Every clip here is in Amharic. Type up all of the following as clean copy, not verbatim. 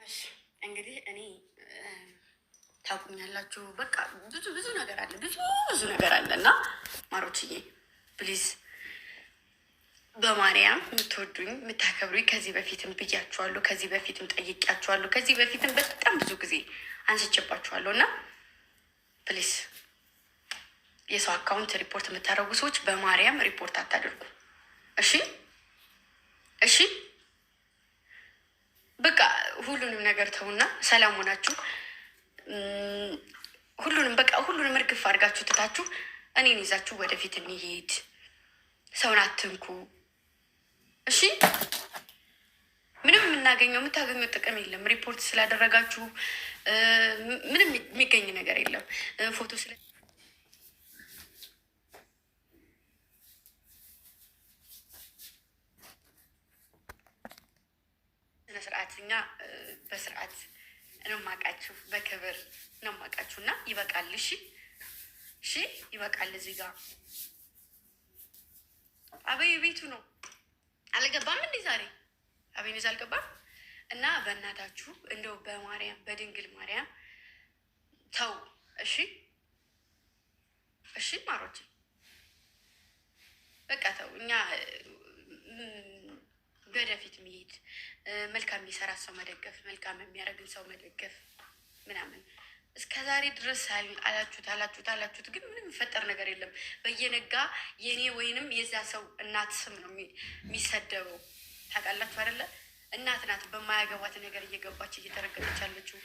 እሺ እንግዲህ እኔ ታውቁኛላችሁ። በቃ ብዙ ነገር አለ፣ ብዙ ነገር አለ እና ማሮችዬ ፕሊዝ በማርያም የምትወዱኝ የምታከብሩኝ፣ ከዚህ በፊትም ብያችኋለሁ፣ ከዚህ በፊትም ጠይቂያችኋለሁ፣ ከዚህ በፊትም በጣም ብዙ ጊዜ አንስቼባችኋለሁ እና ፕሊዝ የሰው አካውንት ሪፖርት የምታደርጉ ሰዎች በማርያም ሪፖርት አታደርጉ። እሺ እሺ፣ በቃ ሁሉንም ነገር ተውና ሰላም ሆናችሁ ሁሉንም እርግፍ አድርጋችሁ ትታችሁ እኔን ይዛችሁ ወደፊት እንሄድ። ሰውን አትንኩ። እሺ ምንም የምታገኘው ጥቅም የለም። ሪፖርት ስላደረጋችሁ ምንም የሚገኝ ነገር የለም። ፎቶ ስለ ስርዓት እኛ በስርዓት ነው የማውቃችሁ፣ በክብር ነው የማውቃችሁ እና ይበቃል። እሺ እሺ ይበቃል። እዚህ ጋር አበይ ቤቱ ነው አልገባም እንዴ ዛሬ? አቤኔዝ አልገባም እና በእናታችሁ እንደው በማርያም በድንግል ማርያም ተው። እሺ እሺ ማሮች በቃ ተው። እኛ ወደፊት መሄድ መልካም የሚሰራ ሰው መደገፍ፣ መልካም የሚያደርግን ሰው መደገፍ ምናምን እስከ ዛሬ ድረስ አላችሁት፣ ግን ምንም የሚፈጠር ነገር የለም። በየነጋ የእኔ ወይንም የዛ ሰው እናት ስም ነው የሚሰደበው። ታውቃላችሁ አይደለ? እናት ናት በማያገባት ነገር እየገባች እየተረገጠች ያለችው።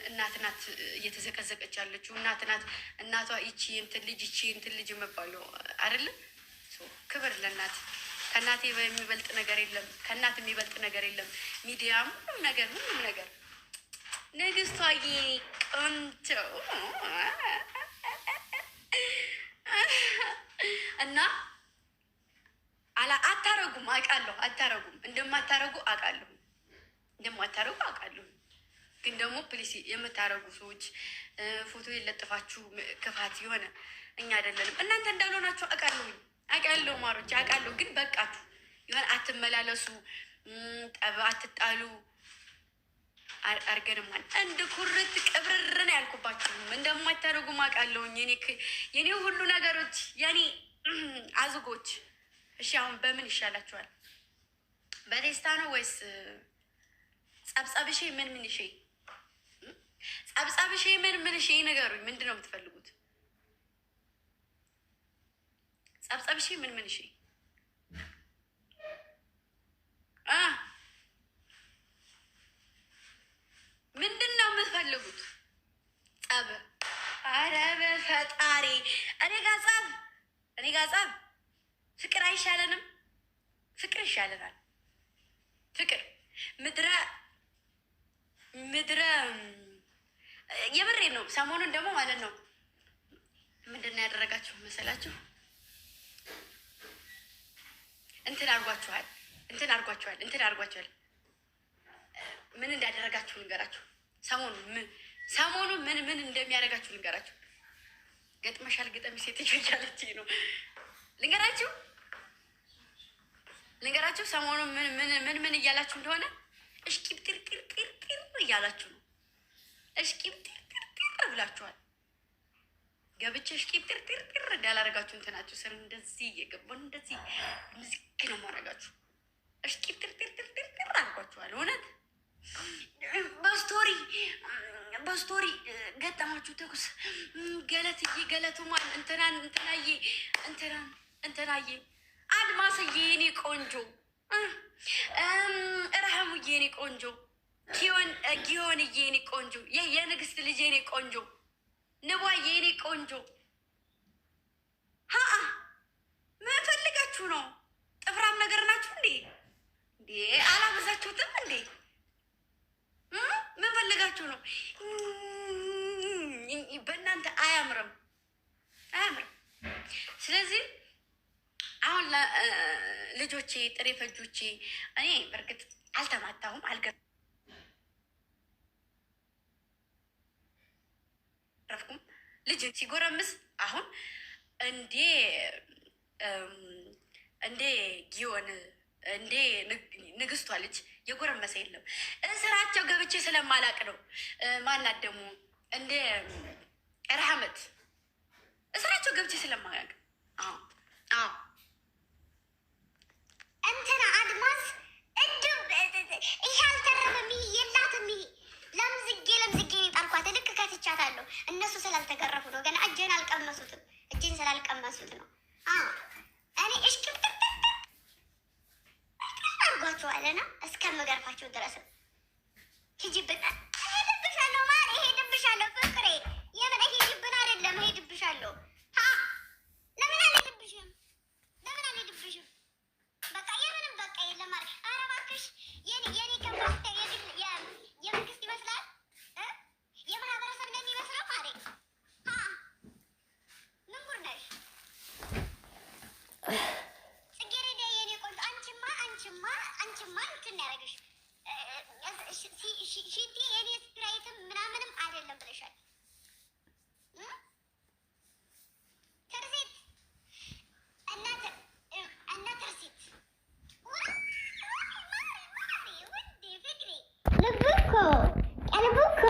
እናት ናት እየተዘቀዘቀች ያለችው። እናት ናት እናቷ ይቺ እንትን ልጅ የምባለው አይደለ? ክብር ለእናት። ከእናቴ የሚበልጥ ነገር የለም። ከእናት የሚበልጥ ነገር የለም። ሚዲያም ሁሉም ነገር ንግስቷዬ ቆንጆ እና አታረጉም። አታረጉም እንደማታረጉ አውቃለሁ። ግን ደግሞ ፕሊስ የምታረጉ ሰዎች ፎቶ የለጥፋችሁ ክፋት የሆነ እኛ አይደለንም። እናንተ እንዳልሆናችሁ አውቃለሁ ማሮች አውቃለሁ። ግን በቃችሁ የሆነ አትመላለሱ፣ ጠብ አትጣሉ አርገንማል እንድ ኩርት ቅብርርን ያልኩባችሁም እንደማታደርጉም አውቃለሁኝ። የኔ ሁሉ ነገሮች የኔ አዝጎች። እሺ አሁን በምን ይሻላችኋል? በቴስታ ነው ወይስ ጸብጸብሼ ምን ጸብጸብሼ ምን ነገሩኝ። ምንድን ነው የምትፈልጉት? ጸብጸብሼ ምን ምንድን ነው የምትፈልጉት? ጸብ? ኧረ በፈጣሪ እኔ ጋ ጸብ ፍቅር አይሻለንም? ፍቅር ይሻለናል። ፍቅር ምድረ የምሬ ነው። ሰሞኑን ደግሞ ማለት ነው ምንድን ነው ያደረጋችሁ መሰላችሁ? እንትን አድርጓችኋል። ምን እንዳደረጋችሁ ልንገራችሁ። ሰሞኑ ምን እንደሚያደርጋችሁ ልንገራችሁ። ገጥመሻል ግጠሚ ሴትዮ እያለች ነው። ልንገራችሁ ሰሞኑ ምን እያላችሁ እንደሆነ እሽቂብጥርቅርቅር እያላችሁ ነው። እሽቂብጥርቅር ብላችኋል። ገብቼ እሽቂብጥርቅር እንዳላረጋችሁ እንትናችሁ ስር እንደዚህ እየገባሁ እንደዚህ ምዝግ ነው ማረጋችሁ። እሽቂብጥርቅር አድርጓችኋል። እውነት በስቶሪ ገጠማችሁ ተኩስ ገለቱማን እንትናዬ አድማስዬ የኔ ቆንጆ ረሃሙዬ የኔ ቆንጆ ጊዮንዬ የኔ ቆንጆ የንግስት ልጅ የኔ ቆንጆ ንቧዬ የኔ ቆንጆ ምን ፈልጋችሁ ነው? ጥፍራም ነገር ናችሁ እንዴ? አላበዛችሁትም እንዴ? ምን ፈልጋችሁ ነው? በእናንተ አያምርም። ስለዚህ አሁን ልጆቼ ጥሬ ፈጆቼ እኔ በእርግጥ አልተማታሁም፣ አልገረፍኩም። ልጅ ሲጎረምስ አሁን እንዴ ጊዮን እንዴ ንግስቷ ልጅ የጎረመሰ የለም። እስራቸው ገብቼ ስለማላቅ ነው። ማናት ደግሞ እንደ ረሃመት እስራቸው ገብቼ ስለማላቅ እንትና አድማስ እንዲሁ ይሄ አልተረፈም። ይሄ የላትም። ይሄ ለምዝጌ የጠርኳት ልክ ከትቻታለሁ። እነሱ ስላልተገረፉ ነው። ገና እጄን አልቀመሱትም። እጄን ስላልቀመሱት ነው። እኔ እሽቅብጥጥ አርጓቸዋለና እስከምገርፋቸው ድረስም ሂጂብን ሄድብሻለሁ። ማር ሄድብሻለሁ። ፍቅሬ የምን ሄድብን አይደለም ሄድብሻለሁ። ለምን አልሄድብሽም? ለምን አልሄድብሽም? በቃ የምንም በቃ የለም። ኧረ እባክሽ የኔ ከፋስተ የመንግስት ይመስላል የማህበረሰብ ነው የሚመስለው። ማሬ ምን ጉድ ነሽ ጽጌረዳ የኔ ቆንጆ። አንቺማ እንትን ያደረግሽ ሽቲ የኔ ስፕራይትም ምናምንም አይደለም ብለሻል። ተርሴት እና ተርሴት ቀልቡኮ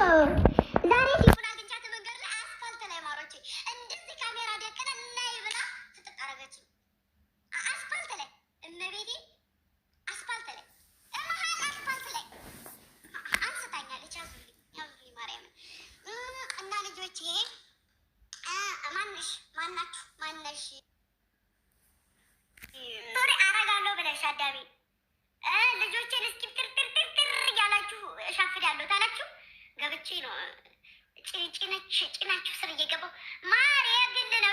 ዛሬ ሲሆን አግኝቻት መንገድ ላይ አስፋልት ላይ ማሮቼ እንደዚህ ካሜራ ደቅነ እናይ ብላ ትጥቃረገች። አስፋልት ላይ እመቤቴ አስፋልት ላይ መሀል አስፋልት ላይ አንስታኛለች። ያዙልኝ ማርያምን እና ልጆቼ ማነሽ ሶሪ አረጋለሁ ብለሽ አዳቢ ልጆቼን እስኪ ትርትርትር እያላችሁ እሻፍዳለሁ ታላችሁ ገብቼ ነው ጭናችሁ ስር እየገባሁ ማር የግል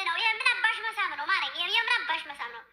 ነው። የምን አባሽ መሳም ነው ማር የምን አባሽ መሳም ነው።